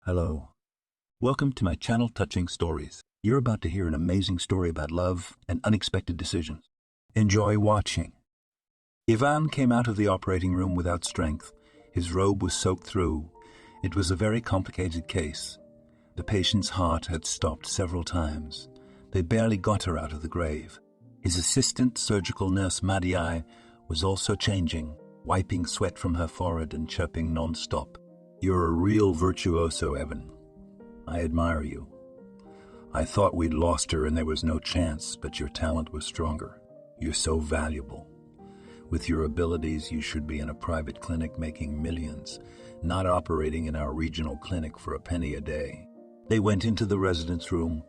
Hello. Welcome to my channel Touching Stories. You're about to hear an amazing story about love and unexpected decisions. Enjoy watching. Ivan came out of the operating room without strength. His robe was soaked through. It was a very complicated case. The patient's heart had stopped several times. They barely got her out of the grave. His assistant, surgical nurse Maddie, was also changing, wiping sweat from her forehead and chirping non-stop. You're a real virtuoso, Evan. I admire you. I thought we'd lost her and there was no chance, but your talent was stronger. You're so valuable. With your abilities, you should be in a private clinic making millions, not operating in our regional clinic for a penny a day. They went into the residence room.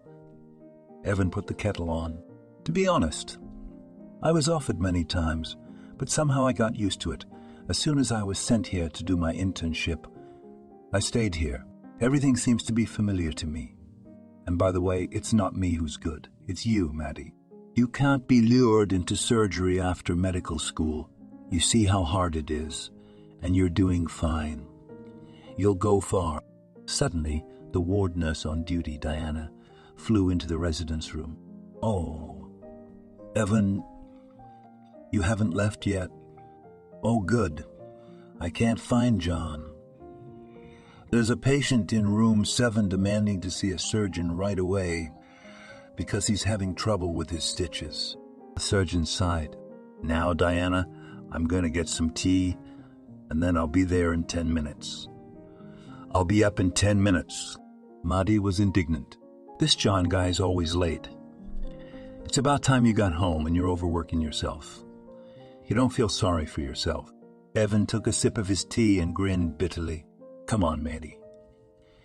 Evan put the kettle on. To be honest, I was offered many times, but somehow I got used to it. As soon as I was sent here to do my internship, I stayed here. Everything seems to be familiar to me. And by the way, it's not me who's good. It's you, Maddie. You can't be lured into surgery after medical school. You see how hard it is, and you're doing fine. You'll go far. Suddenly, the ward nurse on duty, Diana, flew into the residence room. Oh, Evan, you haven't left yet? Oh, good. I can't find John. There's a patient in room 7 demanding to see a surgeon right away because he's having trouble with his stitches. The surgeon sighed. Now, Diana, I'm going to get some tea, and then I'll be there in 10 minutes. I'll be up in 10 minutes. Maddie was indignant. This John guy's always late. It's about time you got home and you're overworking yourself. You don't feel sorry for yourself. Evan took a sip of his tea and grinned bitterly. Come on, Maddie.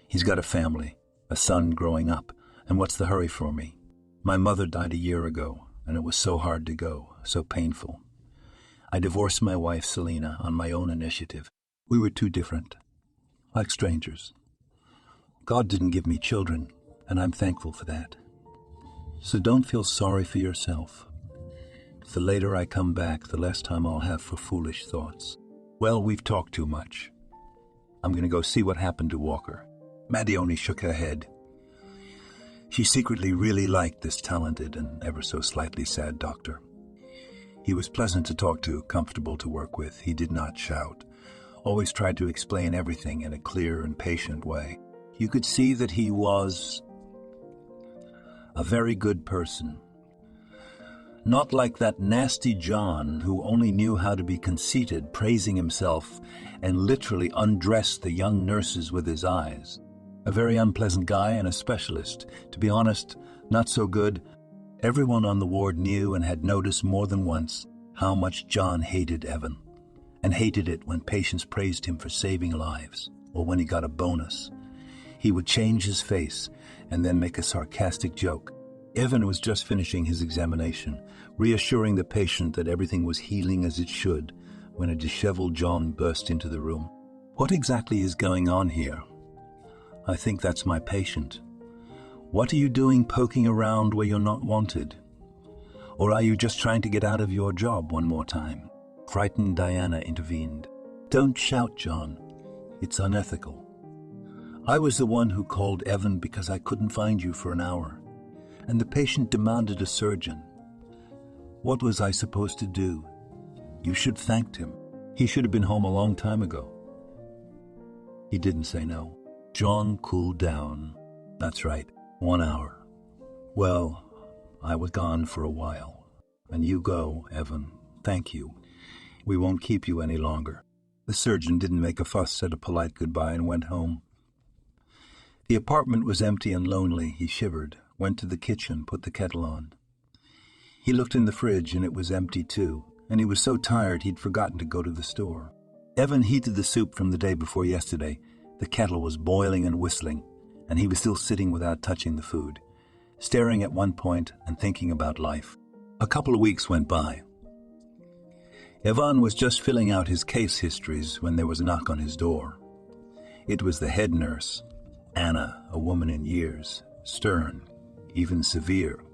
He's got a family, a son growing up, and what's the hurry for me? My mother died a year ago, and it was so hard to go, so painful. I divorced my wife, Selena, on my own initiative. We were too different, like strangers. God didn't give me children, and I'm thankful for that. So don't feel sorry for yourself. The later I come back, the less time I'll have for foolish thoughts. Well, we've talked too much. I'm going to go see what happened to Walker. Maddie only shook her head. She secretly really liked this talented and ever so slightly sad doctor. He was pleasant to talk to, comfortable to work with. He did not shout. Always tried to explain everything in a clear and patient way. You could see that he was a very good person. Not like that nasty John who only knew how to be conceited, praising himself, and literally undressed the young nurses with his eyes. A very unpleasant guy and a specialist. To be honest, not so good. Everyone on the ward knew and had noticed more than once how much John hated Evan, and hated it when patients praised him for saving lives, or when he got a bonus. He would change his face and then make a sarcastic joke. Evan was just finishing his examination, reassuring the patient that everything was healing as it should, when a disheveled John burst into the room. What exactly is going on here? I think that's my patient. What are you doing poking around where you're not wanted? Or are you just trying to get out of your job one more time? Frightened Diana intervened. Don't shout, John. It's unethical. I was the one who called Evan because I couldn't find you for an hour, and the patient demanded a surgeon. What was I supposed to do? You should have thanked him. He should have been home a long time ago. He didn't say no. John cooled down. That's right, 1 hour. Well, I was gone for a while. And you go, Evan. Thank you. We won't keep you any longer. The surgeon didn't make a fuss, said a polite goodbye, and went home. The apartment was empty and lonely. He shivered, went to the kitchen, put the kettle on. He looked in the fridge, and it was empty too, and he was so tired he'd forgotten to go to the store. Evan heated the soup from the day before yesterday. The kettle was boiling and whistling, and he was still sitting without touching the food, staring at one point and thinking about life. A couple of weeks went by. Evan was just filling out his case histories when there was a knock on his door. It was the head nurse, Anna, a woman in years, stern, even severe,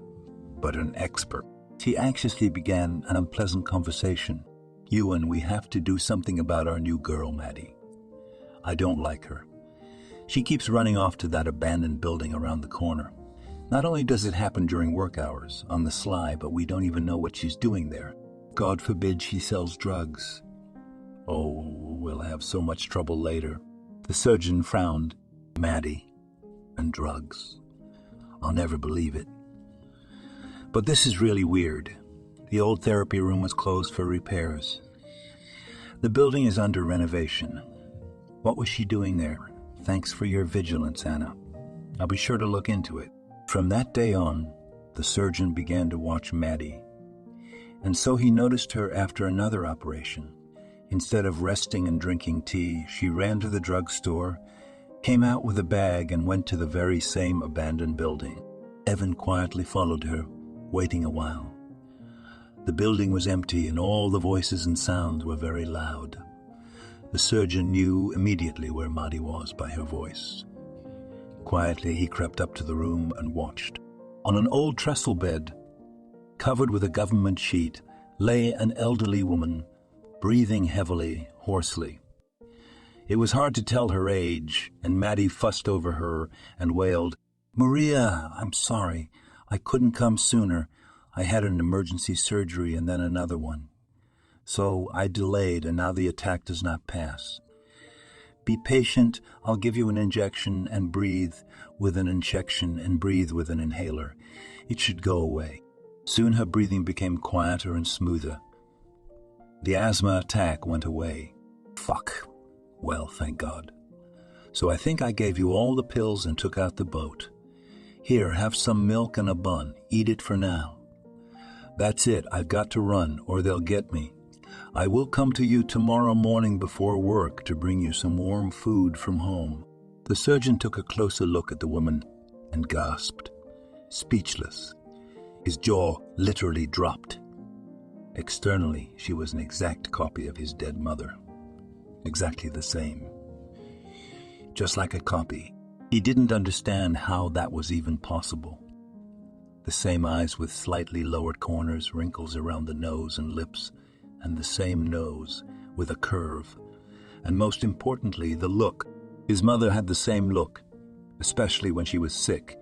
but an expert. She anxiously began an unpleasant conversation. Ewan, we have to do something about our new girl, Maddie. I don't like her. She keeps running off to that abandoned building around the corner. Not only does it happen during work hours, on the sly, but we don't even know what she's doing there. God forbid she sells drugs. Oh, we'll have so much trouble later. The surgeon frowned. Maddie and drugs. I'll never believe it. But this is really weird. The old therapy room was closed for repairs. The building is under renovation. What was she doing there? Thanks for your vigilance, Anna. I'll be sure to look into it. From that day on, the surgeon began to watch Maddie. And so he noticed her after another operation. Instead of resting and drinking tea, she ran to the drugstore, came out with a bag, and went to the very same abandoned building. Evan quietly followed her, waiting a while. The building was empty, and all the voices and sounds were very loud. The surgeon knew immediately where Maddie was by her voice. Quietly, he crept up to the room and watched. On an old trestle bed, covered with a government sheet, lay an elderly woman, breathing heavily, hoarsely. It was hard to tell her age, and Maddie fussed over her and wailed, "Maria, I'm sorry. I couldn't come sooner. I had an emergency surgery and then another one. So I delayed, and now the attack does not pass. Be patient. I'll give you an injection and breathe with an injection and breathe with an inhaler. It should go away." Soon her breathing became quieter and smoother. The asthma attack went away. Fuck. Well, thank God. So I think I gave you all the pills and took out the boat. Here, have some milk and a bun. Eat it for now. That's it. I've got to run, or they'll get me. I will come to you tomorrow morning before work to bring you some warm food from home. The surgeon took a closer look at the woman and gasped, speechless. His jaw literally dropped. Externally, she was an exact copy of his dead mother. Exactly the same. Just like a copy. He didn't understand how that was even possible. The same eyes with slightly lowered corners, wrinkles around the nose and lips, and the same nose with a curve. And most importantly, the look. His mother had the same look, especially when she was sick.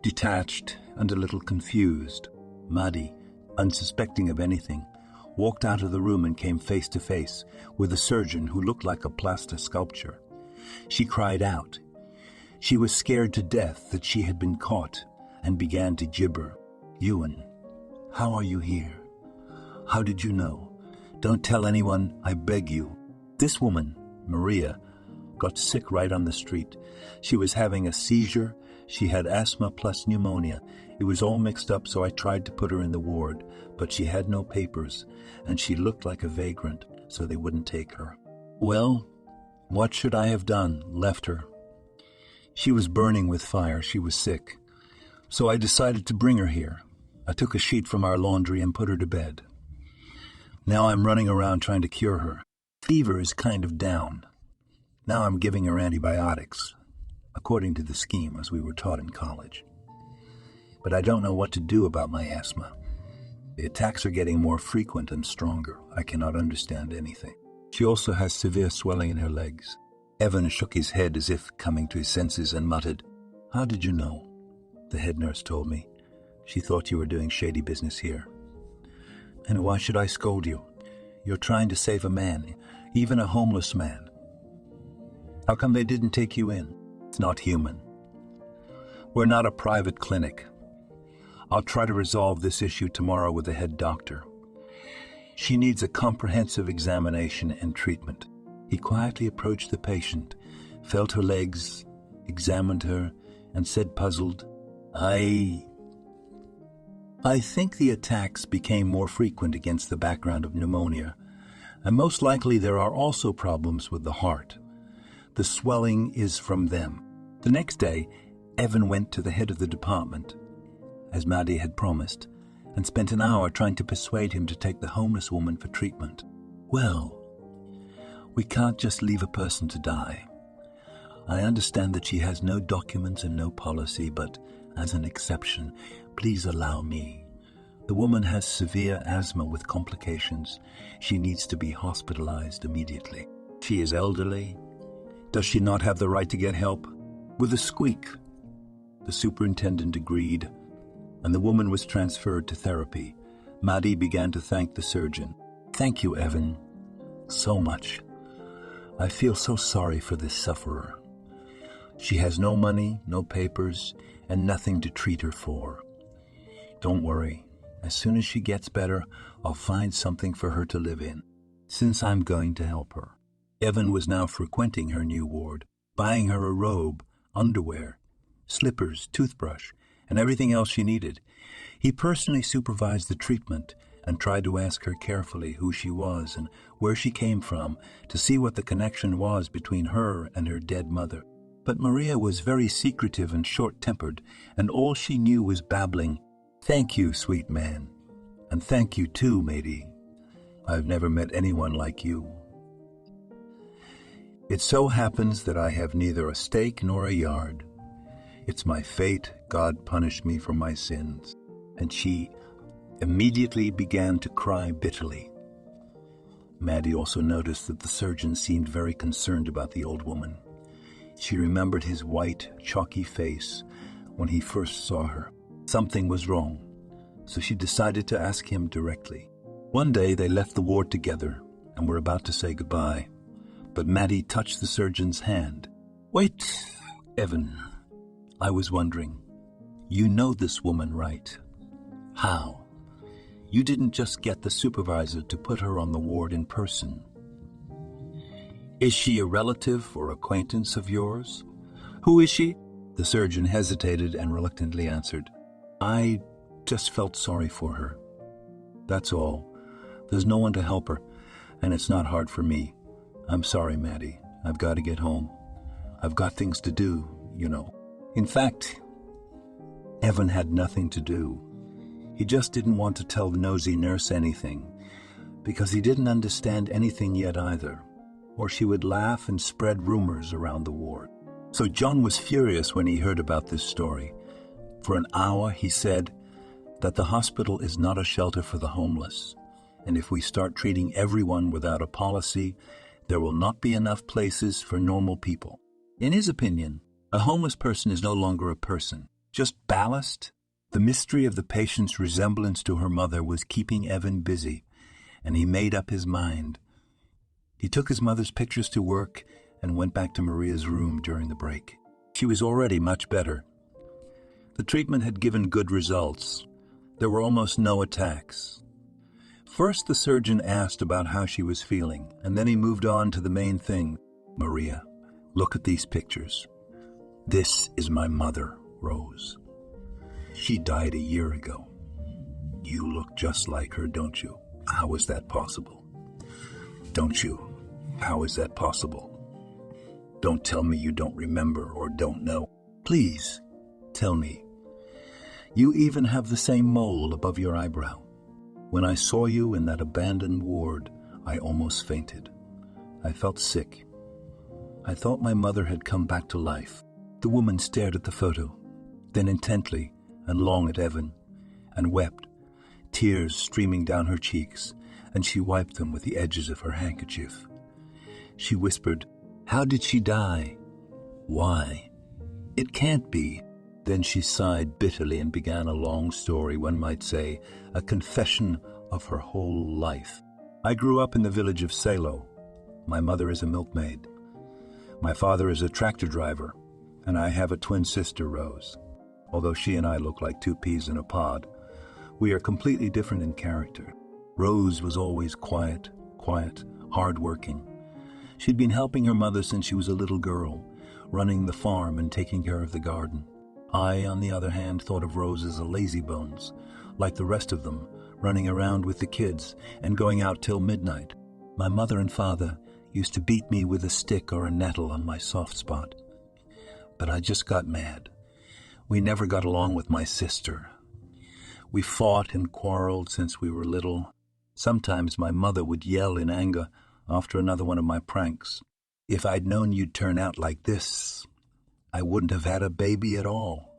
Detached and a little confused, Maddie, unsuspecting of anything, walked out of the room and came face to face with a surgeon who looked like a plaster sculpture. She cried out. She was scared to death that she had been caught and began to gibber. "Ewan, how are you here? How did you know? Don't tell anyone, I beg you." This woman, Maria, got sick right on the street. She was having a seizure. She had asthma plus pneumonia. It was all mixed up, so I tried to put her in the ward, but she had no papers, and she looked like a vagrant, so they wouldn't take her. Well, what should I have done? Left her. She was burning with fire. She was sick. So I decided to bring her here. I took a sheet from our laundry and put her to bed. Now I'm running around trying to cure her. Fever is kind of down. Now I'm giving her antibiotics, according to the scheme as we were taught in college. But I don't know what to do about my asthma. The attacks are getting more frequent and stronger. I cannot understand anything. She also has severe swelling in her legs. Evan shook his head as if coming to his senses and muttered, "How did you know?" The head nurse told me. She thought you were doing shady business here. And why should I scold you? You're trying to save a man, even a homeless man. How come they didn't take you in? It's not human. We're not a private clinic. I'll try to resolve this issue tomorrow with the head doctor. She needs a comprehensive examination and treatment. He quietly approached the patient, felt her legs, examined her, and said puzzled, I think the attacks became more frequent against the background of pneumonia, and most likely there are also problems with the heart. The swelling is from them. The next day, Evan went to the head of the department, as Maddie had promised, and spent an hour trying to persuade him to take the homeless woman for treatment. Well, we can't just leave a person to die. I understand that she has no documents and no policy, but as an exception, please allow me. The woman has severe asthma with complications. She needs to be hospitalized immediately. She is elderly, Does she not have the right to get help? With a squeak, the superintendent agreed, and the woman was transferred to therapy. Maddie began to thank the surgeon. Thank you, Evan, so much. I feel so sorry for this sufferer. She has no money, no papers, and nothing to treat her for. Don't worry. As soon as she gets better, I'll find something for her to live in, since I'm going to help her. Evan was now frequenting her new ward, buying her a robe, underwear, slippers, toothbrush, and everything else she needed. He personally supervised the treatment and tried to ask her carefully who she was and where she came from to see what the connection was between her and her dead mother. But Maria was very secretive and short-tempered, and all she knew was babbling, "Thank you, sweet man. And thank you too, matey. I've never met anyone like you. It so happens that I have neither a stake nor a yard. It's my fate. God punished me for my sins." And she immediately began to cry bitterly. Maddie also noticed that the surgeon seemed very concerned about the old woman. She remembered his white, chalky face when he first saw her. Something was wrong, so she decided to ask him directly. One day they left the ward together and were about to say goodbye, but Maddie touched the surgeon's hand. "Wait, Evan, I was wondering, you know this woman, right? How? You didn't just get the supervisor to put her on the ward in person. Is she a relative or acquaintance of yours? Who is she?" The surgeon hesitated and reluctantly answered, "I just felt sorry for her. That's all. There's no one to help her, and it's not hard for me. I'm sorry, Maddie. I've got to get home. I've got things to do, you know." In fact, Evan had nothing to do. He just didn't want to tell the nosy nurse anything, because he didn't understand anything yet either, or she would laugh and spread rumors around the ward. So John was furious when he heard about this story. For an hour he said that the hospital is not a shelter for the homeless, and if we start treating everyone without a policy, there will not be enough places for normal people. In his opinion, a homeless person is no longer a person, just ballast. The mystery of the patient's resemblance to her mother was keeping Evan busy, and he made up his mind. He took his mother's pictures to work and went back to Maria's room during the break. She was already much better. The treatment had given good results. There were almost no attacks. First, the surgeon asked about how she was feeling, and then he moved on to the main thing. "Maria, look at these pictures. This is my mother, Rose. She died a year ago. You look just like her, don't you? How is that possible? Don't you? How is that possible? Don't tell me you don't remember or don't know. Please, tell me. You even have the same mole above your eyebrow. When I saw you in that abandoned ward, I almost fainted. I felt sick. I thought my mother had come back to life." The woman stared at the photo, then intently and long at Evan, and wept, tears streaming down her cheeks, and she wiped them with the edges of her handkerchief. She whispered, "How did she die? Why? It can't be." Then she sighed bitterly and began a long story, one might say, a confession of her whole life. "I grew up in the village of Salo. My mother is a milkmaid. My father is a tractor driver, and I have a twin sister, Rose. Although she and I look like two peas in a pod, we are completely different in character. Rose was always quiet, hard-working. She'd been helping her mother since she was a little girl, running the farm and taking care of the garden. I, on the other hand, thought of Rose as a lazybones, like the rest of them, running around with the kids and going out till midnight. My mother and father used to beat me with a stick or a nettle on my soft spot. But I just got mad. We never got along with my sister. We fought and quarreled since we were little. Sometimes my mother would yell in anger after another one of my pranks. If I'd known you'd turn out like this, I wouldn't have had a baby at all.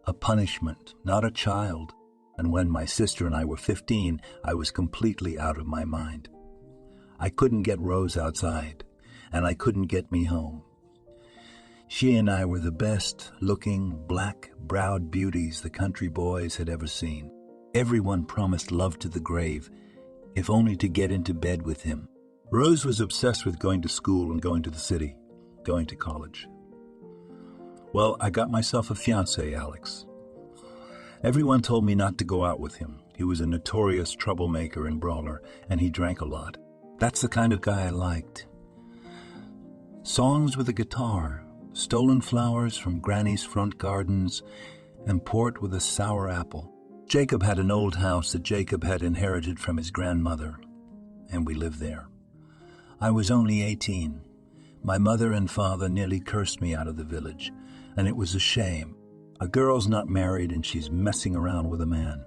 A punishment, not a child. And when my sister and I were 15, I was completely out of my mind. I couldn't get Rose outside, and I couldn't get me home. She and I were the best-looking, black-browed beauties the country boys had ever seen. Everyone promised love to the grave, if only to get into bed with him. Rose was obsessed with going to school and going to the city, going to college. Well, I got myself a fiancé, Alex. Everyone told me not to go out with him. He was a notorious troublemaker and brawler, and he drank a lot. That's the kind of guy I liked. Songs with a guitar, stolen flowers from Granny's front gardens, and port with a sour apple. Jacob had an old house that Jacob had inherited from his grandmother, and we lived there. I was only 18. My mother and father nearly cursed me out of the village, and it was a shame. A girl's not married and she's messing around with a man.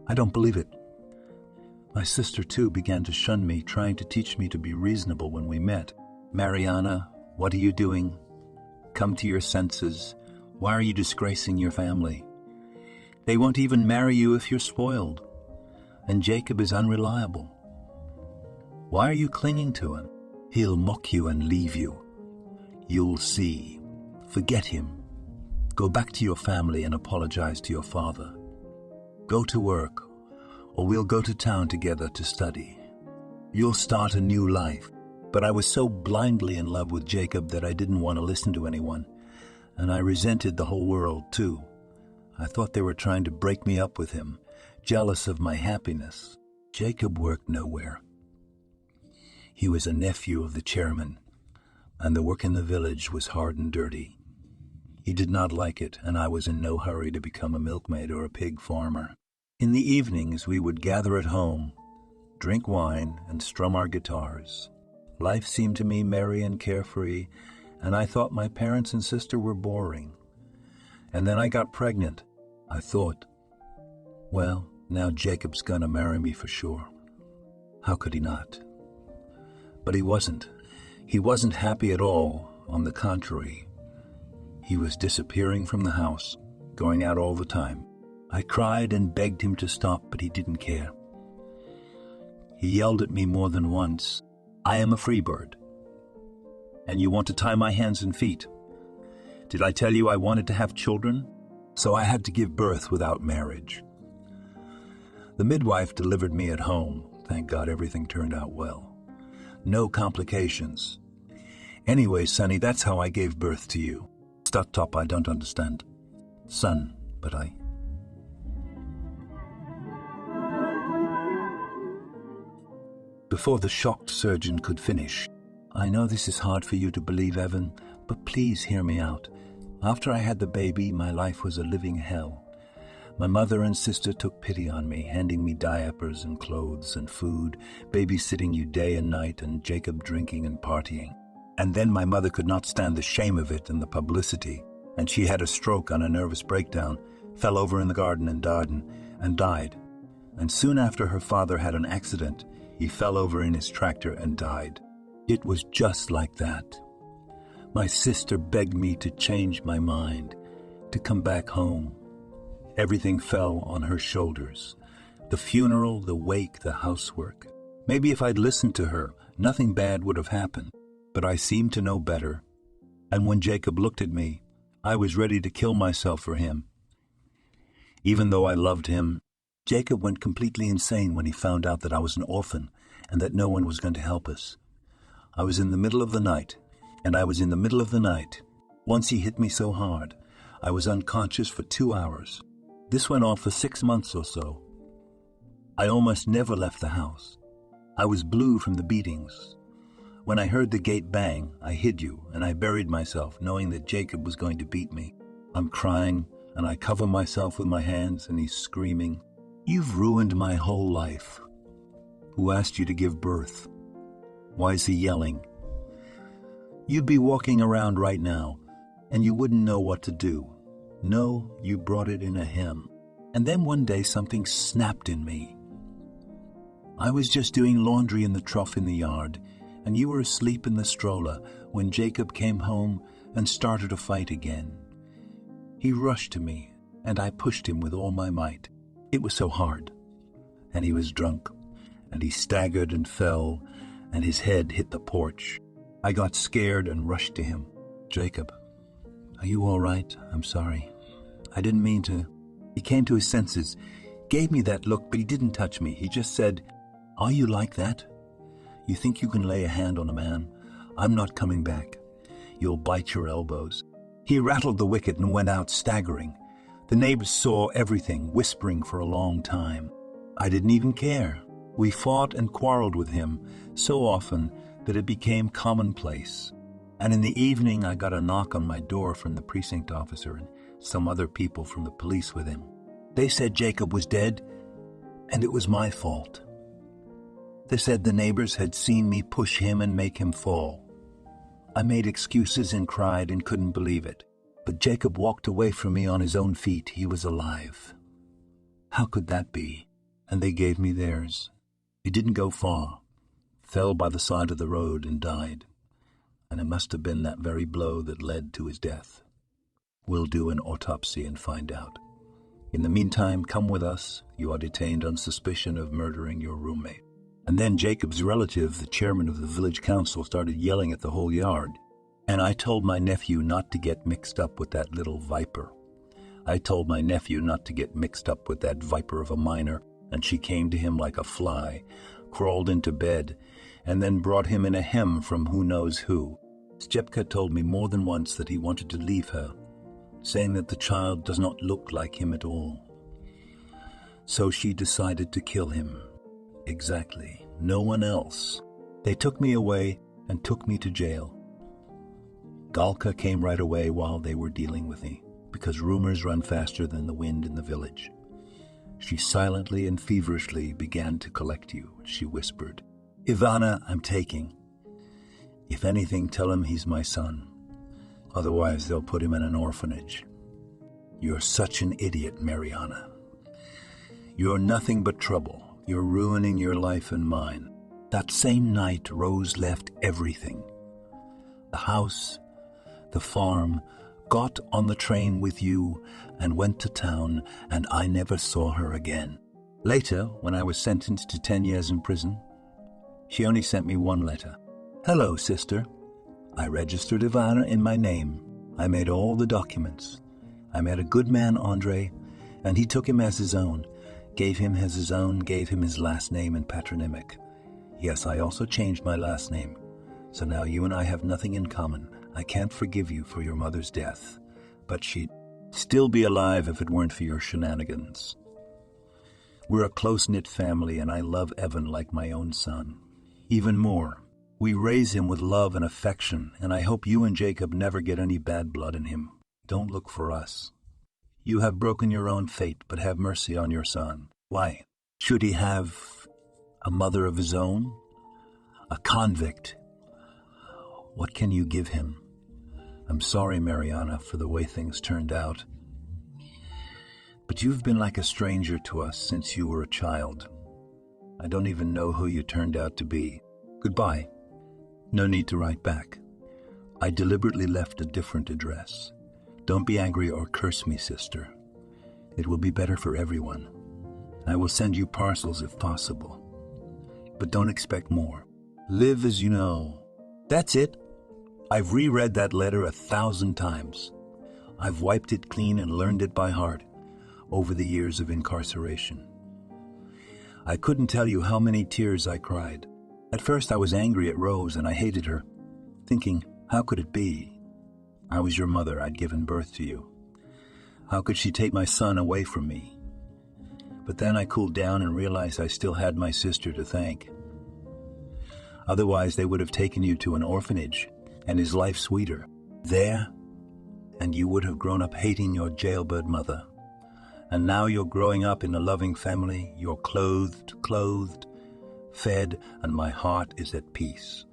I don't believe it. My sister, too, began to shun me, trying to teach me to be reasonable when we met. Mariana, what are you doing? Come to your senses. Why are you disgracing your family? They won't even marry you if you're spoiled. And Jacob is unreliable. Why are you clinging to him? He'll mock you and leave you. You'll see. Forget him. Go back to your family and apologize to your father. Go to work, or we'll go to town together to study. You'll start a new life. But I was so blindly in love with Jacob that I didn't want to listen to anyone, and I resented the whole world, too. I thought they were trying to break me up with him, jealous of my happiness. Jacob worked nowhere. He was a nephew of the chairman, and the work in the village was hard and dirty. He did not like it, and I was in no hurry to become a milkmaid or a pig farmer. In the evenings, we would gather at home, drink wine, and strum our guitars. Life seemed to me merry and carefree, and I thought my parents and sister were boring. And then I got pregnant. I thought, well, now Jacob's gonna marry me for sure. How could he not? But he wasn't. He wasn't happy at all. On the contrary, he was disappearing from the house, going out all the time. I cried and begged him to stop, but he didn't care. He yelled at me more than once, "I am a free bird, and you want to tie my hands and feet. Did I tell you I wanted to have children? So I had to give birth without marriage." The midwife delivered me at home. Thank God everything turned out well. No complications. Anyway, Sonny, that's how I gave birth to you. Stop top, I don't understand. Son, but I... Before the shocked surgeon could finish, "I know this is hard for you to believe, Evan, but please hear me out. After I had the baby, my life was a living hell. My mother and sister took pity on me, handing me diapers and clothes and food, babysitting you day and night, and Jacob drinking and partying. And then my mother could not stand the shame of it and the publicity, and she had a stroke on a nervous breakdown, fell over in the garden and died. And soon after, her father had an accident. He fell over in his tractor and died. It was just like that. My sister begged me to change my mind, to come back home. Everything fell on her shoulders. The funeral, the wake, the housework. Maybe if I'd listened to her, nothing bad would have happened. But I seemed to know better. And when Jacob looked at me, I was ready to kill myself for him. Even though I loved him, Jacob went completely insane when he found out that I was an orphan and that no one was going to help us. I was in the middle of the night, and I was in the middle of the night. Once he hit me so hard, I was unconscious for 2 hours. This went on for 6 months or so. I almost never left the house. I was blue from the beatings. When I heard the gate bang, I hid you, and I buried myself, knowing that Jacob was going to beat me. I'm crying, and I cover myself with my hands, and he's screaming, "You've ruined my whole life. Who asked you to give birth? Why is he yelling? You'd be walking around right now, and you wouldn't know what to do. No, you brought it in a hymn." And then one day something snapped in me. I was just doing laundry in the trough in the yard, and you were asleep in the stroller when Jacob came home and started a fight again. He rushed to me, and I pushed him with all my might. It was so hard, and he was drunk, and he staggered and fell, and his head hit the porch. I got scared and rushed to him. Jacob, are you all right? I'm sorry. I didn't mean to. He came to his senses, gave me that look, but he didn't touch me. He just said, are you like that? You think you can lay a hand on a man? I'm not coming back. You'll bite your elbows. He rattled the wicket and went out staggering. The neighbors saw everything, whispering for a long time. I didn't even care. We fought and quarreled with him so often that it became commonplace. And in the evening, I got a knock on my door from the precinct officer and some other people from the police with him. They said Jacob was dead, and it was my fault. They said the neighbors had seen me push him and make him fall. I made excuses and cried and couldn't believe it. But Jacob walked away from me on his own feet. He was alive. How could that be? And they gave me theirs. He didn't go far, fell by the side of the road and died. And it must have been that very blow that led to his death. We'll do an autopsy and find out. In the meantime, come with us. You are detained on suspicion of murdering your roommate. And then Jacob's relative, the chairman of the village council, started yelling at the whole yard. And I told my nephew not to get mixed up with that little viper. I told my nephew not to get mixed up with that viper of a miner, and she came to him like a fly, crawled into bed, and then brought him in a hem from who knows who. Stjepka told me more than once that he wanted to leave her, saying that the child does not look like him at all. So she decided to kill him. Exactly. No one else. They took me away and took me to jail. Galka came right away while they were dealing with me, because rumors run faster than the wind in the village. She silently and feverishly began to collect you. She whispered, Ivana, I'm taking. If anything, tell him he's my son. Otherwise, they'll put him in an orphanage. You're such an idiot, Mariana. You're nothing but trouble. You're ruining your life and mine. That same night, Rose left everything. The house, the farm, got on the train with you and went to town, and I never saw her again. Later, when I was sentenced to 10 years in prison, she only sent me one letter. Hello, sister. I registered Ivana in my name. I made all the documents. I met a good man, Andre, and he took him as his own. Gave him his last name and patronymic. Yes, I also changed my last name. So now you and I have nothing in common. I can't forgive you for your mother's death, but she'd still be alive if it weren't for your shenanigans. We're a close-knit family, and I love Evan like my own son. Even more, we raise him with love and affection, and I hope you and Jacob never get any bad blood in him. Don't look for us. You have broken your own fate, but have mercy on your son. Why? Should he have a mother of his own? A convict? What can you give him? I'm sorry, Mariana, for the way things turned out. But you've been like a stranger to us since you were a child. I don't even know who you turned out to be. Goodbye. No need to write back. I deliberately left a different address. Don't be angry or curse me, sister. It will be better for everyone. I will send you parcels if possible. But don't expect more. Live as you know. That's it. I've reread that letter 1,000 times. I've wiped it clean and learned it by heart over the years of incarceration. I couldn't tell you how many tears I cried. At first I was angry at Rose and I hated her, thinking, how could it be? I was your mother. I'd given birth to you. How could she take my son away from me? But then I cooled down and realized I still had my sister to thank. Otherwise, they would have taken you to an orphanage, and is life sweeter there? And you would have grown up hating your jailbird mother. And now you're growing up in a loving family. You're clothed, fed, and my heart is at peace.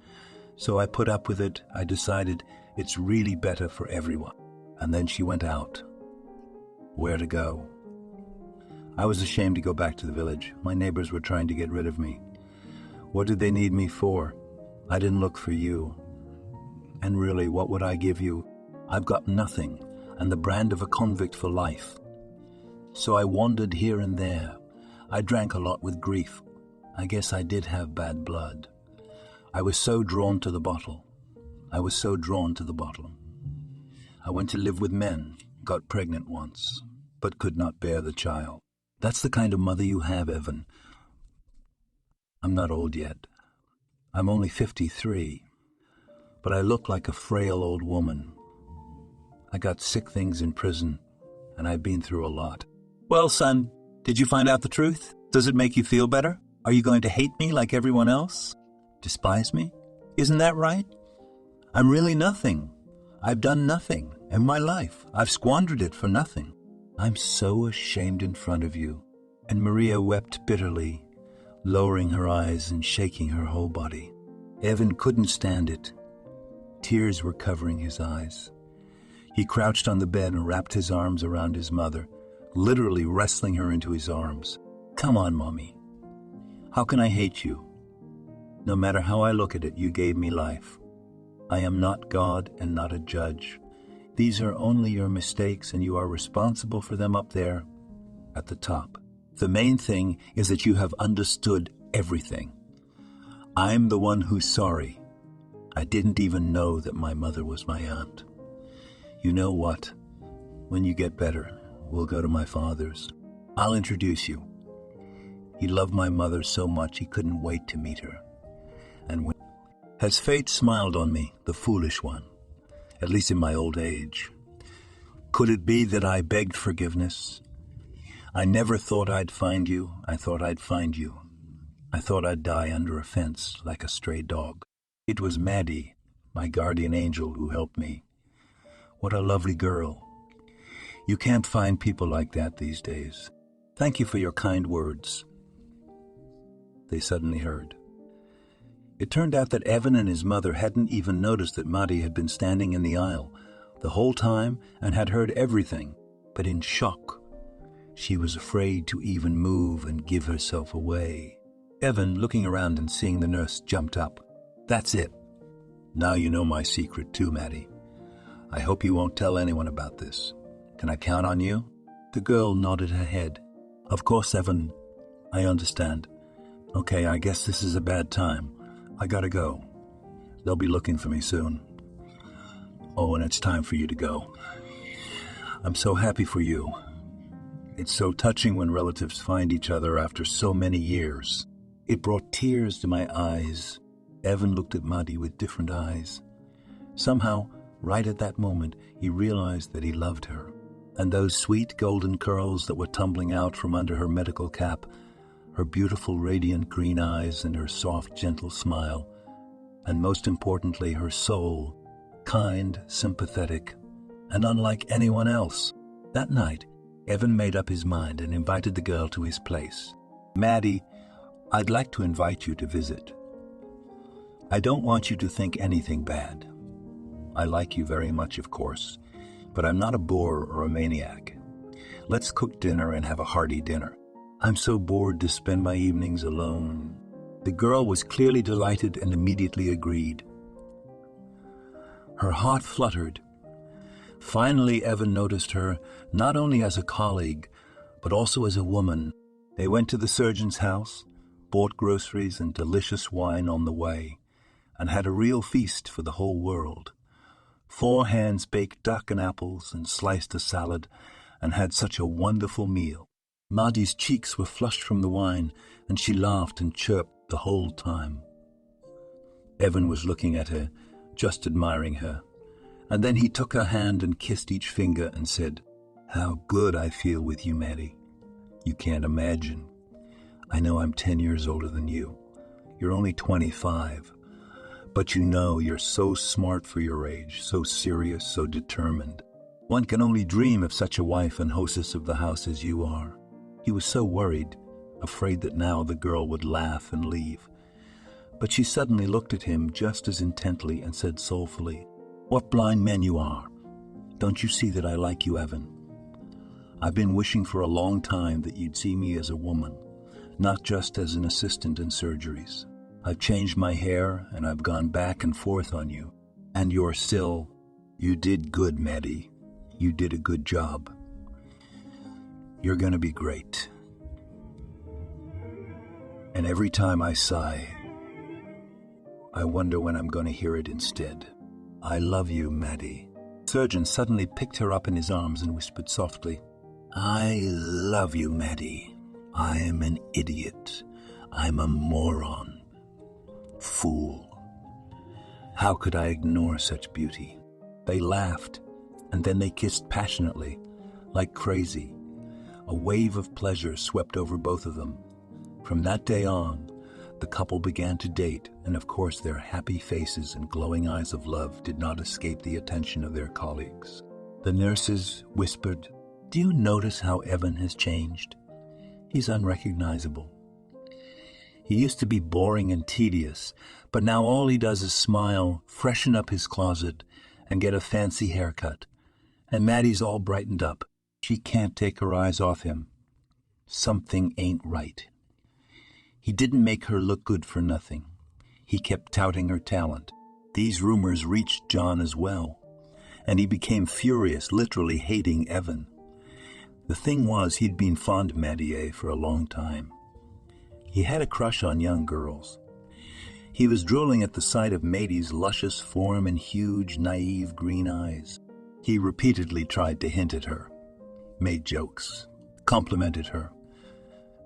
So I put up with it. I decided it's really better for everyone. And then she went out. Where to go? I was ashamed to go back to the village. My neighbors were trying to get rid of me. What did they need me for? I didn't look for you. And really, what would I give you? I've got nothing, and the brand of a convict for life. So I wandered here and there. I drank a lot with grief. I guess I did have bad blood. I was so drawn to the bottle. I went to live with men, got pregnant once, but could not bear the child. That's the kind of mother you have, Evan. I'm not old yet. I'm only 53, but I look like a frail old woman. I got sick things in prison, and I've been through a lot. Well, son, did you find out the truth? Does it make you feel better? Are you going to hate me like everyone else? Despise me? Isn't that right? I'm really nothing. I've done nothing in my life. I've squandered it for nothing. I'm so ashamed in front of you. And Maria wept bitterly, lowering her eyes and shaking her whole body. Evan couldn't stand it. Tears were covering his eyes. He crouched on the bed and wrapped his arms around his mother, literally wrestling her into his arms. Come on, Mommy. How can I hate you? No matter how I look at it, you gave me life. I am not God and not a judge. These are only your mistakes, and you are responsible for them up there at the top. The main thing is that you have understood everything. I'm the one who's sorry. I didn't even know that my mother was my aunt. You know what? When you get better, we'll go to my father's. I'll introduce you. He loved my mother so much he couldn't wait to meet her. And when has fate smiled on me, the foolish one, at least in my old age? Could it be that I begged forgiveness? I never thought I'd find you. I thought I'd find you. I thought I'd die under a fence like a stray dog. It was Maddie, my guardian angel, who helped me. What a lovely girl. You can't find people like that these days. Thank you for your kind words. They suddenly heard. It turned out that Evan and his mother hadn't even noticed that Maddie had been standing in the aisle the whole time and had heard everything, but in shock. She was afraid to even move and give herself away. Evan, looking around and seeing the nurse, jumped up. That's it. Now you know my secret too, Maddie. I hope you won't tell anyone about this. Can I count on you? The girl nodded her head. Of course, Evan. I understand. Okay, I guess this is a bad time. I gotta go. They'll be looking for me soon. Oh, and it's time for you to go. I'm so happy for you. It's so touching when relatives find each other after so many years. It brought tears to my eyes. Evan looked at Maddie with different eyes. Somehow, right at that moment, he realized that he loved her. And those sweet golden curls that were tumbling out from under her medical cap, her beautiful radiant green eyes and her soft, gentle smile, and most importantly, her soul, kind, sympathetic, and unlike anyone else. That night, Evan made up his mind and invited the girl to his place. Maddie, I'd like to invite you to visit. I don't want you to think anything bad. I like you very much, of course, but I'm not a bore or a maniac. Let's cook dinner and have a hearty dinner. I'm so bored to spend my evenings alone. The girl was clearly delighted and immediately agreed. Her heart fluttered. Finally, Evan noticed her not only as a colleague, but also as a woman. They went to the surgeon's house, bought groceries and delicious wine on the way, and had a real feast for the whole world. 4 hands baked duck and apples and sliced a salad, and had such a wonderful meal. Maddie's cheeks were flushed from the wine, and she laughed and chirped the whole time. Evan was looking at her, just admiring her. And then he took her hand and kissed each finger and said, "How good I feel with you, Maddie. You can't imagine. I know I'm 10 years older than you. You're only 25. But you know you're so smart for your age, so serious, so determined. One can only dream of such a wife and hostess of the house as you are." He was so worried, afraid that now the girl would laugh and leave. But she suddenly looked at him just as intently and said soulfully, "What blind men you are. Don't you see that I like you, Evan? I've been wishing for a long time that you'd see me as a woman, not just as an assistant in surgeries. I've changed my hair and I've gone back and forth on you. And you're still, you did good, Maddie. You did a good job. You're going to be great. And every time I sigh, I wonder when I'm going to hear it instead. I love you, Maddie." surgeon suddenly picked her up in his arms and whispered softly, "I love you, Maddie. I am an idiot. I'm a moron. Fool. How could I ignore such beauty?" They laughed, and then they kissed passionately, like crazy. A wave of pleasure swept over both of them. From that day on, the couple began to date, and of course their happy faces and glowing eyes of love did not escape the attention of their colleagues. The nurses whispered, "Do you notice how Evan has changed? He's unrecognizable. He used to be boring and tedious, but now all he does is smile, freshen up his closet, and get a fancy haircut. And Maddie's all brightened up. She can't take her eyes off him. Something ain't right." He didn't make her look good for nothing. He kept touting her talent. These rumors reached John as well, and he became furious, literally hating Evan. The thing was, he'd been fond of Maddie for a long time. He had a crush on young girls. He was drooling at the sight of Maddie's luscious form and huge, naive green eyes. He repeatedly tried to hint at her, made jokes, complimented her,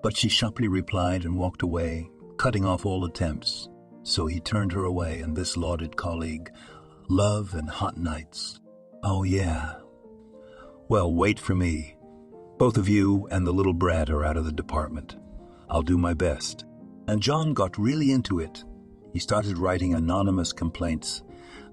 but she sharply replied and walked away, cutting off all attempts. So he turned her away, and this lauded colleague, love and hot nights. Oh yeah. Well, wait for me. Both of you and the little brat are out of the department. I'll do my best. And John got really into it. He started writing anonymous complaints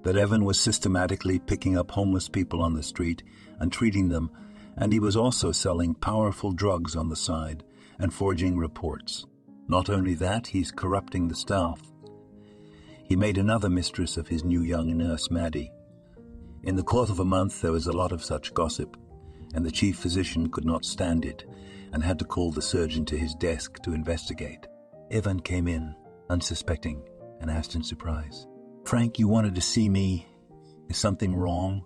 that Evan was systematically picking up homeless people on the street and treating them, and he was also selling powerful drugs on the side and forging reports. Not only that, he's corrupting the staff. He made another mistress of his new young nurse, Maddie. In the course of a month, there was a lot of such gossip, and the chief physician could not stand it and had to call the surgeon to his desk to investigate. Evan came in, unsuspecting, and asked in surprise, "Frank, you wanted to see me. Is something wrong?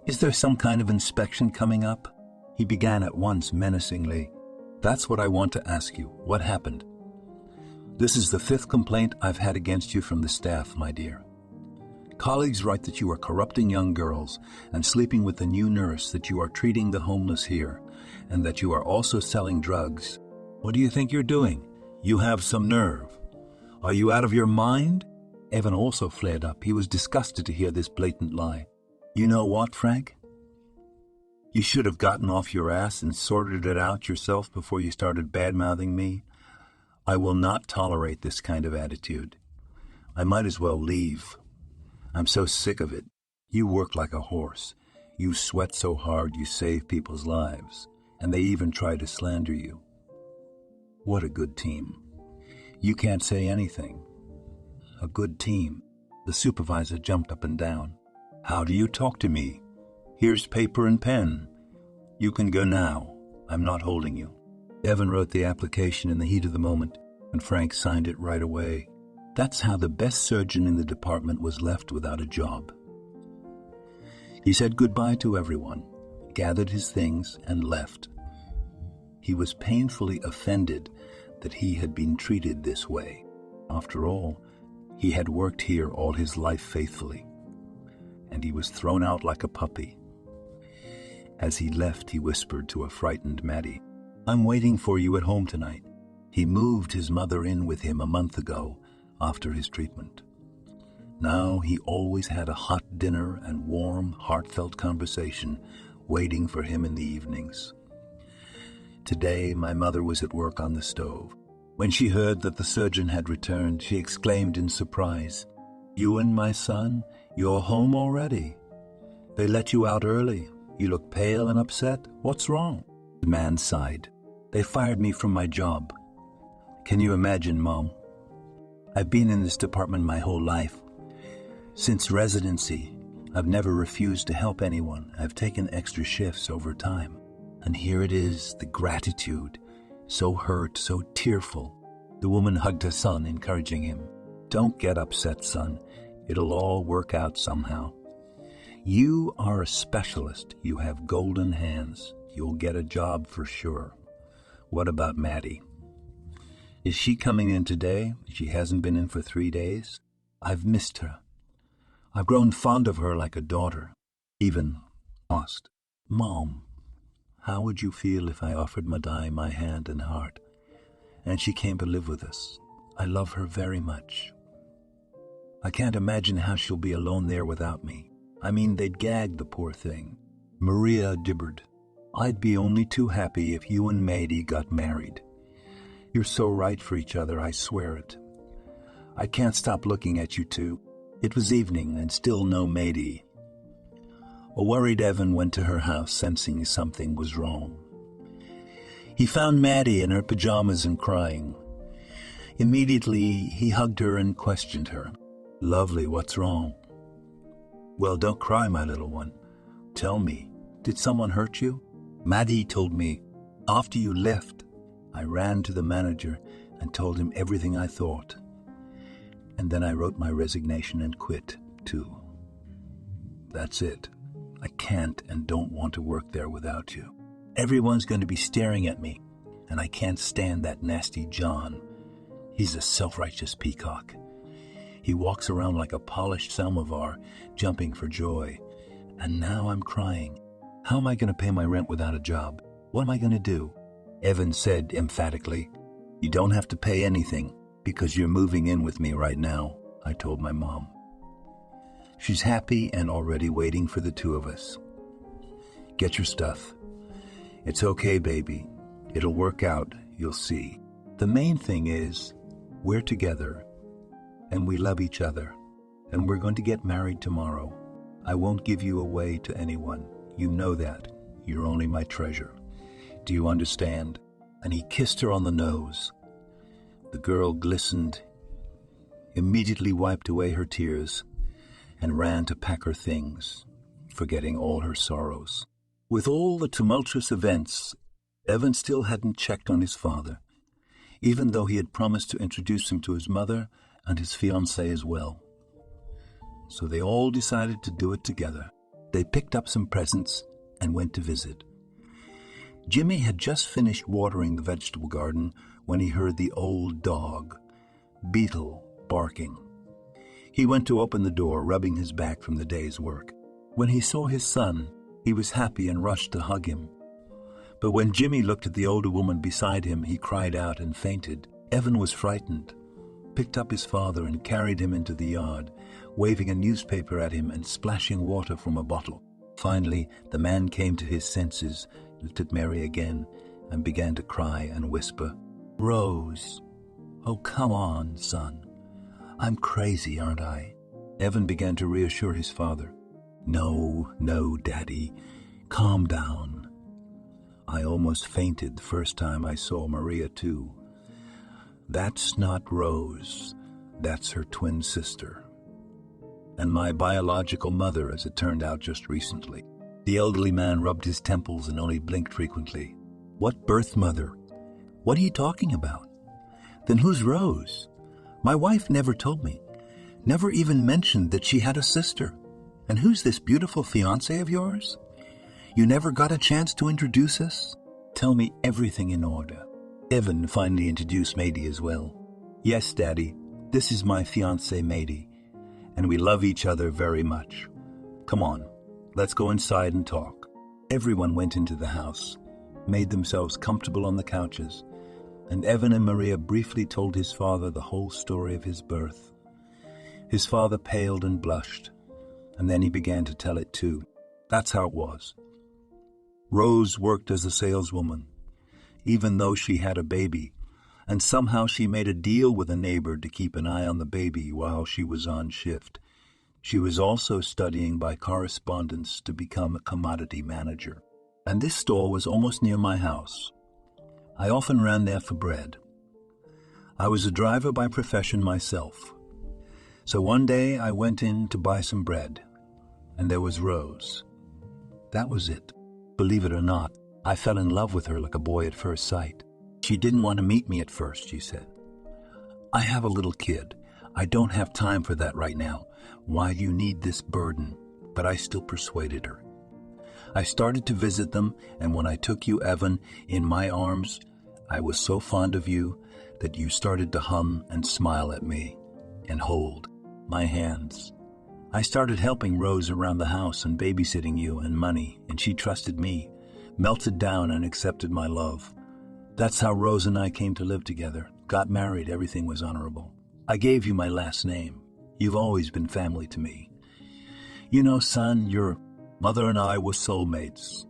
Is there some kind of inspection coming up?" He began at once menacingly, "That's what I want to ask you. What happened? This is the 5th complaint I've had against you from the staff, my dear. Colleagues write that you are corrupting young girls and sleeping with the new nurse, that you are treating the homeless here, and that you are also selling drugs. What do you think you're doing? You have some nerve. Are you out of your mind?" Evan also flared up. He was disgusted to hear this blatant lie. "You know what, Frank? You should have gotten off your ass and sorted it out yourself before you started bad-mouthing me. I will not tolerate this kind of attitude. I might as well leave. I'm so sick of it. You work like a horse. You sweat so hard you save people's lives, and they even try to slander you. What a good team. You can't say anything. A good team." The supervisor jumped up and down. "How do you talk to me? Here's paper and pen. You can go now. I'm not holding you." Evan wrote the application in the heat of the moment, and Frank signed it right away. That's how the best surgeon in the department was left without a job. He said goodbye to everyone, gathered his things, and left. He was painfully offended that he had been treated this way. After all, he had worked here all his life faithfully, and he was thrown out like a puppy. As he left, he whispered to a frightened Maddie, "I'm waiting for you at home tonight." He moved his mother in with him a month ago after his treatment. Now he always had a hot dinner and warm, heartfelt conversation waiting for him in the evenings. Today, my mother was at work on the stove. When she heard that the surgeon had returned, she exclaimed in surprise, "You and my son? You're home already? They let you out early. You look pale and upset. What's wrong?" The man sighed. "They fired me from my job. Can you imagine, Mom? I've been in this department my whole life. Since residency, I've never refused to help anyone. I've taken extra shifts over time. And here it is, the gratitude, so hurt, so tearful." The woman hugged her son, encouraging him. "Don't get upset, son. It'll all work out somehow. You are a specialist. You have golden hands. You'll get a job for sure. What about Maddie? Is she coming in today? She hasn't been in for 3 days. I've missed her. I've grown fond of her like a daughter. Evan asked, "Mom, how would you feel if I offered Madai my hand and heart, and she came to live with us? I love her very much. I can't imagine how she'll be alone there without me. I mean, they'd gag the poor thing." Maria gibbered. "I'd be only too happy if you and Maidie got married. You're so right for each other, I swear it. I can't stop looking at you two." It was evening and still no Maidie. A worried Evan went to her house, sensing something was wrong. He found Maddie in her pajamas and crying. Immediately, he hugged her and questioned her. "Lovely, what's wrong?" "Well, don't cry, my little one. Tell me, did someone hurt you?" "Maddie told me. After you left, I ran to the manager and told him everything I thought. And then I wrote my resignation and quit, too. That's it. I can't and don't want to work there without you. Everyone's going to be staring at me, and I can't stand that nasty John. He's a self-righteous peacock. He walks around like a polished samovar, jumping for joy. And now I'm crying. How am I going to pay my rent without a job? What am I going to do?" Evan said emphatically, "You don't have to pay anything because you're moving in with me right now," I told my mom. "She's happy and already waiting for the two of us. Get your stuff. It's okay, baby. It'll work out, you'll see. The main thing is, we're together, and we love each other, and we're going to get married tomorrow. I won't give you away to anyone. You know that. You're only my treasure. Do you understand?" And he kissed her on the nose. The girl glistened, immediately wiped away her tears, and ran to pack her things, forgetting all her sorrows. With all the tumultuous events, Evan still hadn't checked on his father, even though he had promised to introduce him to his mother and his fiancée as well. So they all decided to do it together. They picked up some presents and went to visit. Jimmy had just finished watering the vegetable garden when he heard the old dog, Beetle, barking. He went to open the door, rubbing his back from the day's work. When he saw his son, he was happy and rushed to hug him. But when Jimmy looked at the older woman beside him, he cried out and fainted. Evan was frightened, picked up his father and carried him into the yard, waving a newspaper at him and splashing water from a bottle. Finally, the man came to his senses, looked at Mary again, and began to cry and whisper, "Rose, oh, come on, son. I'm crazy, aren't I?" Evan began to reassure his father. No, Daddy. Calm down. I almost fainted the first time I saw Maria, too. That's not Rose. That's her twin sister. And my biological mother, as it turned out just recently." The elderly man rubbed his temples and only blinked frequently. "What birth mother? What are you talking about? Then who's Rose? My wife never told me, never even mentioned that she had a sister. And who's this beautiful fiancé of yours? You never got a chance to introduce us? Tell me everything in order." Evan finally introduced Maidie as well. "Yes, Daddy, this is my fiancée Maidie, and we love each other very much. Come on, let's go inside and talk." Everyone went into the house, made themselves comfortable on the couches, and Evan and Maria briefly told his father the whole story of his birth. His father paled and blushed, and then he began to tell it too. That's how it was. Rose worked as a saleswoman, even though she had a baby, and somehow she made a deal with a neighbor to keep an eye on the baby while she was on shift. She was also studying by correspondence to become a commodity manager. And this store was almost near my house. I often ran there for bread. I was a driver by profession myself. So one day I went in to buy some bread, and there was Rose. That was it. Believe it or not, I fell in love with her like a boy at first sight. She didn't want to meet me at first, she said. "I have a little kid. I don't have time for that right now. Why do you need this burden?" But I still persuaded her. I started to visit them, and when I took you, Evan, in my arms, I was so fond of you that you started to hum and smile at me and hold my hands. I started helping Rose around the house and babysitting you and money, and she trusted me, melted down and accepted my love. That's how Rose and I came to live together, got married, everything was honorable. I gave you my last name. You've always been family to me. You know, son, your mother and I were soulmates.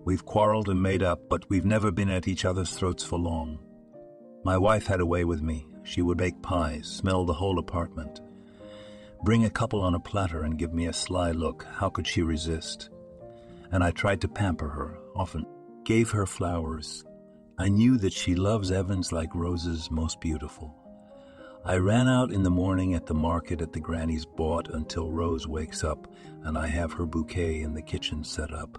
We've quarreled and made up, but we've never been at each other's throats for long. My wife had a way with me. She would bake pies, smell the whole apartment, bring a couple on a platter and give me a sly look. How could she resist? And I tried to pamper her, often gave her flowers. I knew that she loves Evans like roses most beautiful. I ran out in the morning at the market at the granny's bought until Rose wakes up and I have her bouquet in the kitchen set up.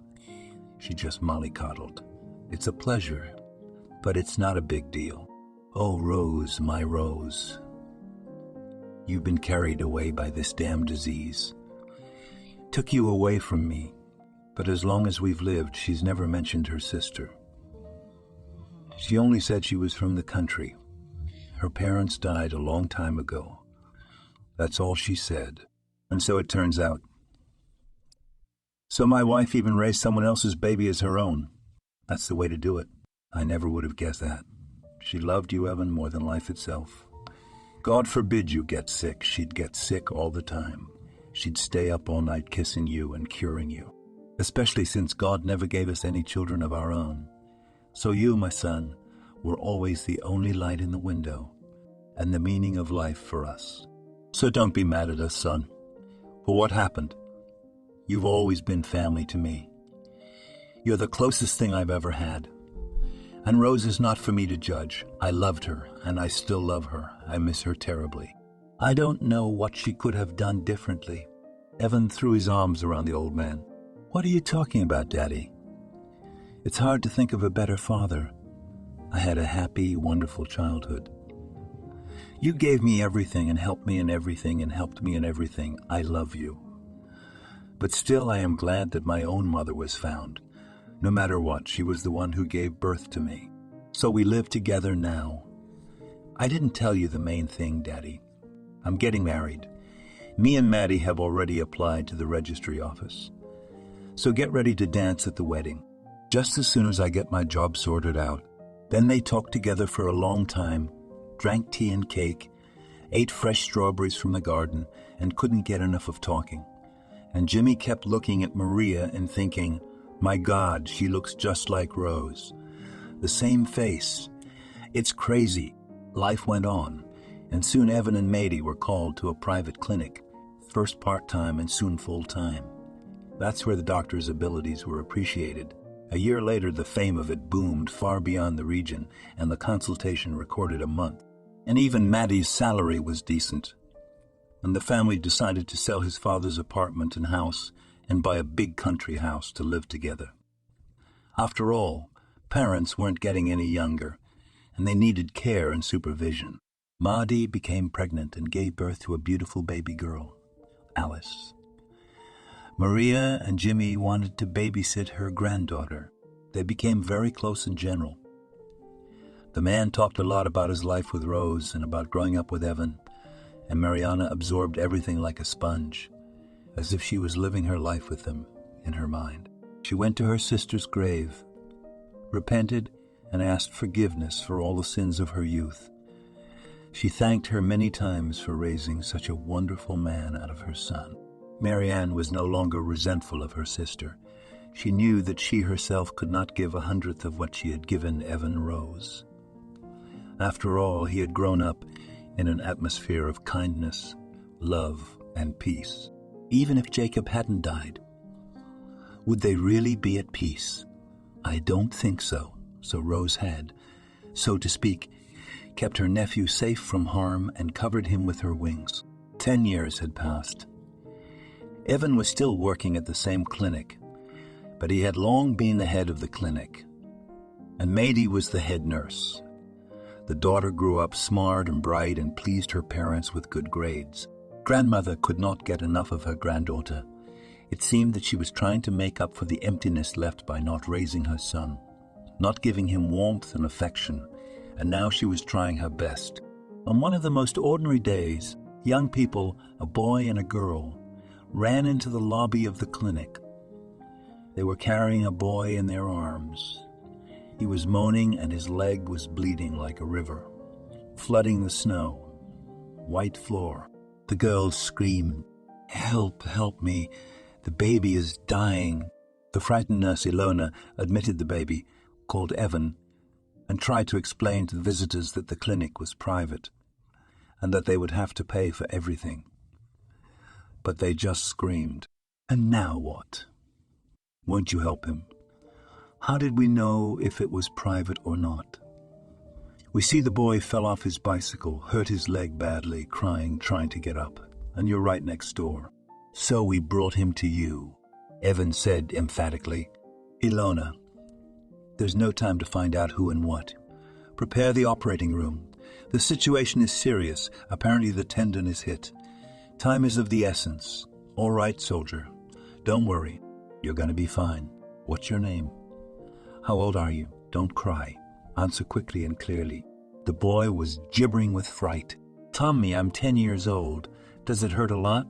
She just mollycoddled. It's a pleasure, but it's not a big deal. Oh, Rose, my Rose. You've been carried away by this damn disease. Took you away from me, but as long as we've lived, she's never mentioned her sister. She only said she was from the country. Her parents died a long time ago. That's all she said. And so it turns out. So my wife even raised someone else's baby as her own. That's the way to do it. I never would have guessed that. She loved you, Evan, more than life itself. God forbid you get sick. She'd get sick all the time. She'd stay up all night kissing you and curing you, especially since God never gave us any children of our own. So you, my son, were always the only light in the window and the meaning of life for us. So don't be mad at us, son, for what happened. You've always been family to me. You're the closest thing I've ever had. And Rose is not for me to judge. I loved her, and I still love her. I miss her terribly. I don't know what she could have done differently. Evan threw his arms around the old man. What are you talking about, Daddy? It's hard to think of a better father. I had a happy, wonderful childhood. You gave me everything and helped me in everything and helped me in everything. I love you. But still I am glad that my own mother was found. No matter what, she was the one who gave birth to me. So we live together now. I didn't tell you the main thing, Daddy. I'm getting married. Me and Maddie have already applied to the registry office. So get ready to dance at the wedding, just as soon as I get my job sorted out. Then they talked together for a long time, drank tea and cake, ate fresh strawberries from the garden, and couldn't get enough of talking. And Jimmy kept looking at Maria and thinking, my God, she looks just like Rose. The same face. It's crazy. Life went on, and soon Evan and Mady were called to a private clinic, first part-time and soon full-time. That's where the doctor's abilities were appreciated. A year later, the fame of it boomed far beyond the region, and the consultation recorded a month. And even Maddie's salary was decent. And the family decided to sell his father's apartment and house and buy a big country house to live together. After all, parents weren't getting any younger, and they needed care and supervision. Maddie became pregnant and gave birth to a beautiful baby girl, Alice. Maria and Jimmy wanted to babysit her granddaughter. They became very close in general. The man talked a lot about his life with Rose and about growing up with Evan, and Mariana absorbed everything like a sponge, as if she was living her life with them in her mind. She went to her sister's grave, repented, and asked forgiveness for all the sins of her youth. She thanked her many times for raising such a wonderful man out of her son. Marianne was no longer resentful of her sister. She knew that she herself could not give 1/100th of what she had given Evan Rose. After all, he had grown up in an atmosphere of kindness, love, and peace. Even if Jacob hadn't died, would they really be at peace? I don't think so. So Rose had, so to speak, kept her nephew safe from harm and covered him with her wings. 10 years had passed. Evan was still working at the same clinic, but he had long been the head of the clinic, and Mady was the head nurse. The daughter grew up smart and bright and pleased her parents with good grades. Grandmother could not get enough of her granddaughter. It seemed that she was trying to make up for the emptiness left by not raising her son, not giving him warmth and affection, and now she was trying her best. On one of the most ordinary days, young people, a boy and a girl, ran into the lobby of the clinic. They were carrying a boy in their arms. He was moaning and his leg was bleeding like a river, flooding the snow. White floor. The girls screamed, "Help, help me. The baby is dying." The frightened nurse Ilona admitted the baby, called Evan, and tried to explain to the visitors that the clinic was private and that they would have to pay for everything. But they just screamed. "And now what? Won't you help him? How did we know if it was private or not? We see the boy fell off his bicycle, hurt his leg badly, crying, trying to get up, and you're right next door. So we brought him to you," Evan said emphatically. "Ilona, there's no time to find out who and what. Prepare the operating room. The situation is serious. Apparently the tendon is hit. Time is of the essence. All right, soldier. Don't worry. You're going to be fine. What's your name? How old are you? Don't cry. Answer quickly and clearly." The boy was gibbering with fright. "Tommy, I'm 10 years old. Does it hurt a lot?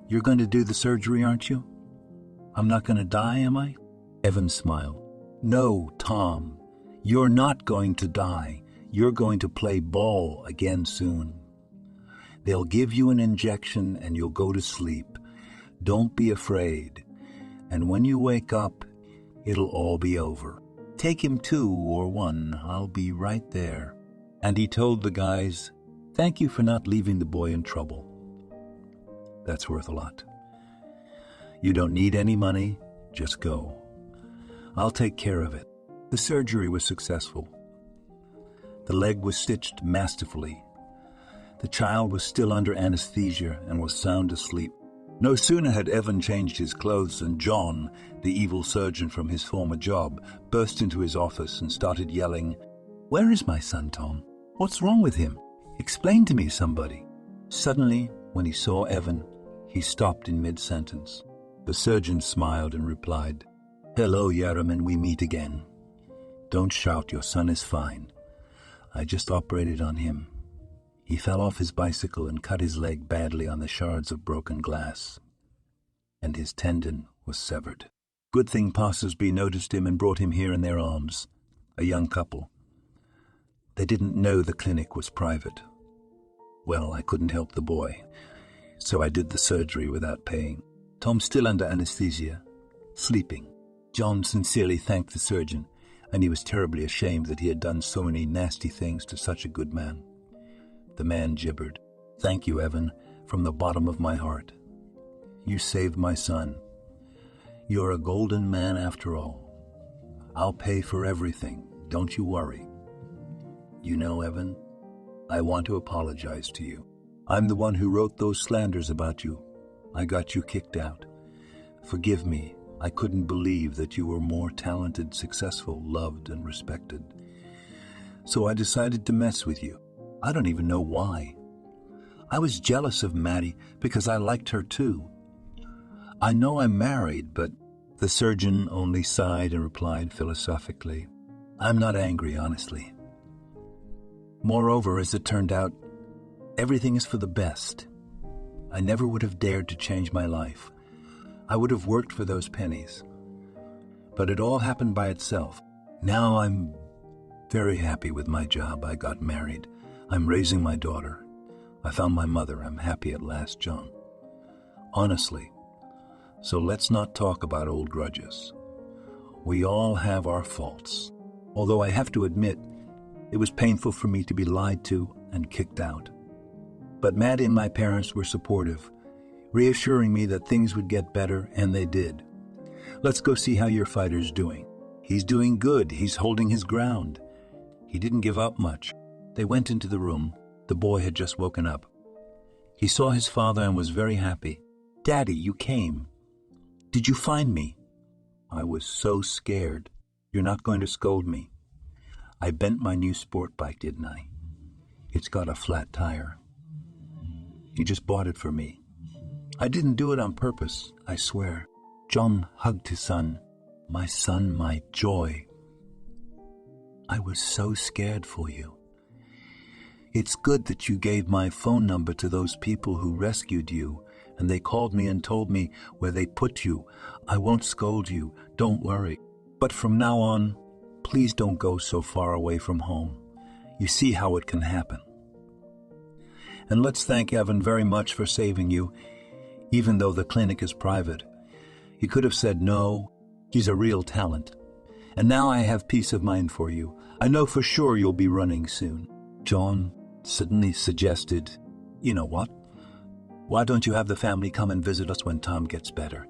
You're going to do the surgery, aren't you? I'm not going to die, am I?" Evan smiled. "No, Tom. You're not going to die. You're going to play ball again soon. They'll give you an injection and you'll go to sleep. Don't be afraid. And when you wake up, it'll all be over. Take him 2 or 1. I'll be right there." And he told the guys, "Thank you for not leaving the boy in trouble. That's worth a lot. You don't need any money. Just go. I'll take care of it." The surgery was successful. The leg was stitched masterfully. The child was still under anesthesia and was sound asleep. No sooner had Evan changed his clothes than John, the evil surgeon from his former job, burst into his office and started yelling, "Where is my son, Tom? What's wrong with him? Explain to me, somebody." Suddenly, when he saw Evan, he stopped in mid-sentence. The surgeon smiled and replied, "Hello, Yaremin, we meet again. Don't shout, your son is fine. I just operated on him. He fell off his bicycle and cut his leg badly on the shards of broken glass, and his tendon was severed. Good thing passers-by noticed him and brought him here in their arms, a young couple. They didn't know the clinic was private. Well, I couldn't help the boy, so I did the surgery without paying. Tom's still under anesthesia, sleeping." John sincerely thanked the surgeon, and he was terribly ashamed that he had done so many nasty things to such a good man. The man gibbered. "Thank you, Evan, from the bottom of my heart. You saved my son. You're a golden man after all. I'll pay for everything, don't you worry. You know, Evan, I want to apologize to you. I'm the one who wrote those slanders about you. I got you kicked out. Forgive me. I couldn't believe that you were more talented, successful, loved, and respected. So I decided to mess with you. I don't even know why. I was jealous of Maddie because I liked her too. I know I'm married, but..." The surgeon only sighed and replied philosophically, "I'm not angry, honestly. Moreover, as it turned out, everything is for the best. I never would have dared to change my life. I would have worked for those pennies. But it all happened by itself. Now I'm very happy with my job. I got married. I'm raising my daughter. I found my mother. I'm happy at last, John. Honestly. So let's not talk about old grudges. We all have our faults. Although I have to admit, it was painful for me to be lied to and kicked out. But Maddie and my parents were supportive, reassuring me that things would get better, and they did. Let's go see how your fighter's doing. He's doing good. He's holding his ground. He didn't give up much." They went into the room. The boy had just woken up. He saw his father and was very happy. "Daddy, you came. Did you find me?" "I was so scared. You're not going to scold me. I bent my new sport bike, didn't I? It's got a flat tire. You just bought it for me. I didn't do it on purpose, I swear." John hugged his son. "My son, my joy. I was so scared for you. It's good that you gave my phone number to those people who rescued you and they called me and told me where they put you. I won't scold you, don't worry. But from now on, please don't go so far away from home. You see how it can happen. And let's thank Evan very much for saving you, even though the clinic is private. He could have said no. He's a real talent. And now I have peace of mind for you. I know for sure you'll be running soon. John suddenly suggested, you know what? Why don't you have the family come and visit us when Tom gets better?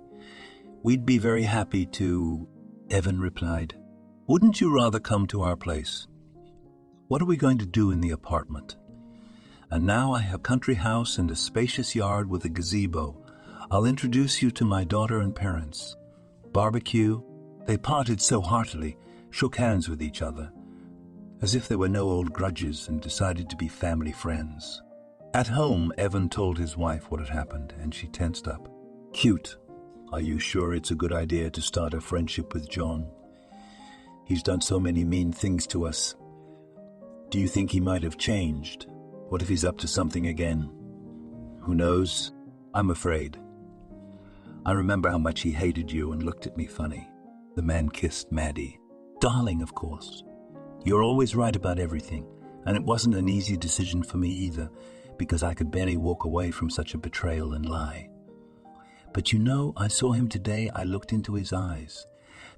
We'd be very happy to, Evan replied. Wouldn't you rather come to our place? What are we going to do in the apartment? And now I have a country house and a spacious yard with a gazebo. I'll introduce you to my daughter and parents. Barbecue. They parted so heartily, shook hands with each other, as if there were no old grudges, and decided to be family friends. At home, Evan told his wife what had happened, and she tensed up. Cute. Are you sure it's a good idea to start a friendship with John? He's done so many mean things to us. Do you think he might have changed? What if he's up to something again? Who knows? I'm afraid. I remember how much he hated you and looked at me funny. The man kissed Maddie. Darling, of course. You're always right about everything, and it wasn't an easy decision for me either, because I could barely walk away from such a betrayal and lie. But you know, I saw him today. I looked into his eyes.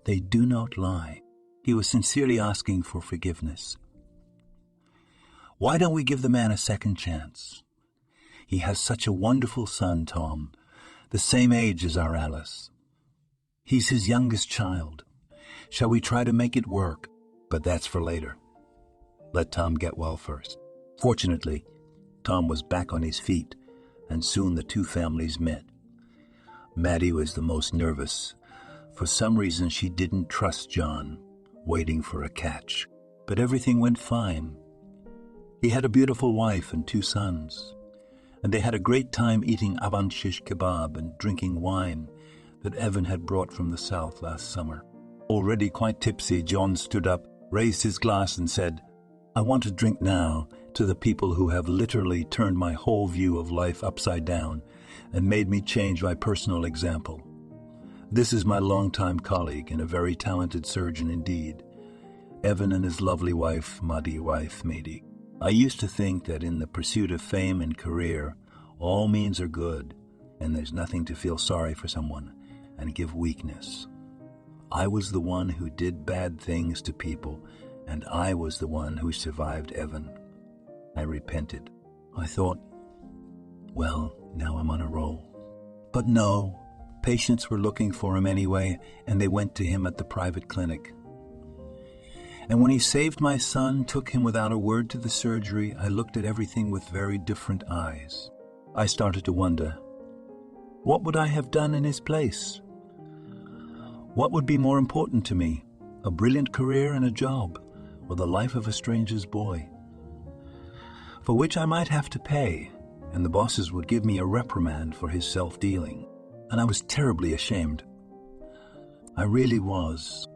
They do not lie. He was sincerely asking for forgiveness. Why don't we give the man a second chance? He has such a wonderful son, Tom, the same age as our Alice. He's his youngest child. Shall we try to make it work? But that's for later. Let Tom get well first. Fortunately, Tom was back on his feet, and soon the two families met. Maddie was the most nervous. For some reason, she didn't trust John, waiting for a catch. But everything went fine. He had a beautiful wife and 2 sons, and they had a great time eating avan shish kebab and drinking wine that Evan had brought from the south last summer. Already quite tipsy, John stood up, raised his glass and said, I want to drink now to the people who have literally turned my whole view of life upside down and made me change my personal example. This is my longtime colleague and a very talented surgeon indeed, Evan and his lovely wife, Maddie. I used to think that in the pursuit of fame and career, all means are good, and there's nothing to feel sorry for someone and give weakness. I was the one who did bad things to people, and I was the one who survived Evan. I repented. I thought, well, now I'm on a roll. But no, patients were looking for him anyway, and they went to him at the private clinic. And when he saved my son, took him without a word to the surgery, I looked at everything with very different eyes. I started to wonder, what would I have done in his place? What would be more important to me, a brilliant career and a job, or the life of a stranger's boy? For which I might have to pay, and the bosses would give me a reprimand for his self-dealing, and I was terribly ashamed. I really was.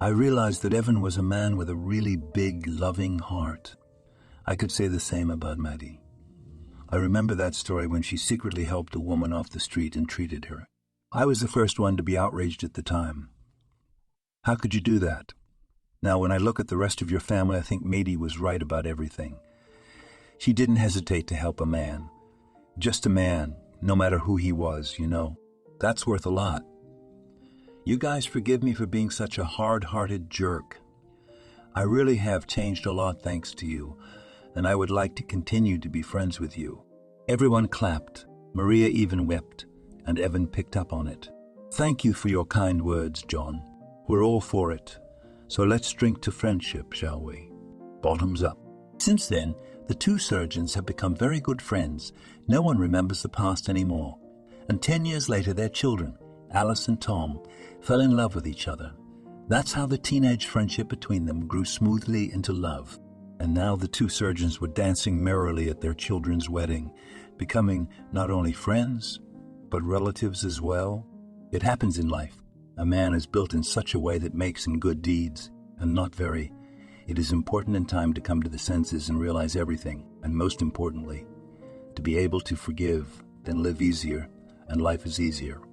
I realized that Evan was a man with a really big, loving heart. I could say the same about Maddie. I remember that story when she secretly helped a woman off the street and treated her. I was the first one to be outraged at the time. How could you do that? Now, when I look at the rest of your family, I think Maddie was right about everything. She didn't hesitate to help a man. Just a man, no matter who he was, you know. That's worth a lot. You guys forgive me for being such a hard-hearted jerk. I really have changed a lot thanks to you, and I would like to continue to be friends with you. Everyone clapped. Maria even wept, and Evan picked up on it. Thank you for your kind words, John. We're all for it. So let's drink to friendship, shall we? Bottoms up. Since then, the two surgeons have become very good friends. No one remembers the past anymore. And 10 years later, their children, Alice and Tom, fell in love with each other. That's how the teenage friendship between them grew smoothly into love. And now the two surgeons were dancing merrily at their children's wedding, becoming not only friends, but relatives as well. It happens in life. A man is built in such a way that makes him good deeds, and not very. It is important in time to come to the senses and realize everything, and most importantly, to be able to forgive, then live easier, and life is easier.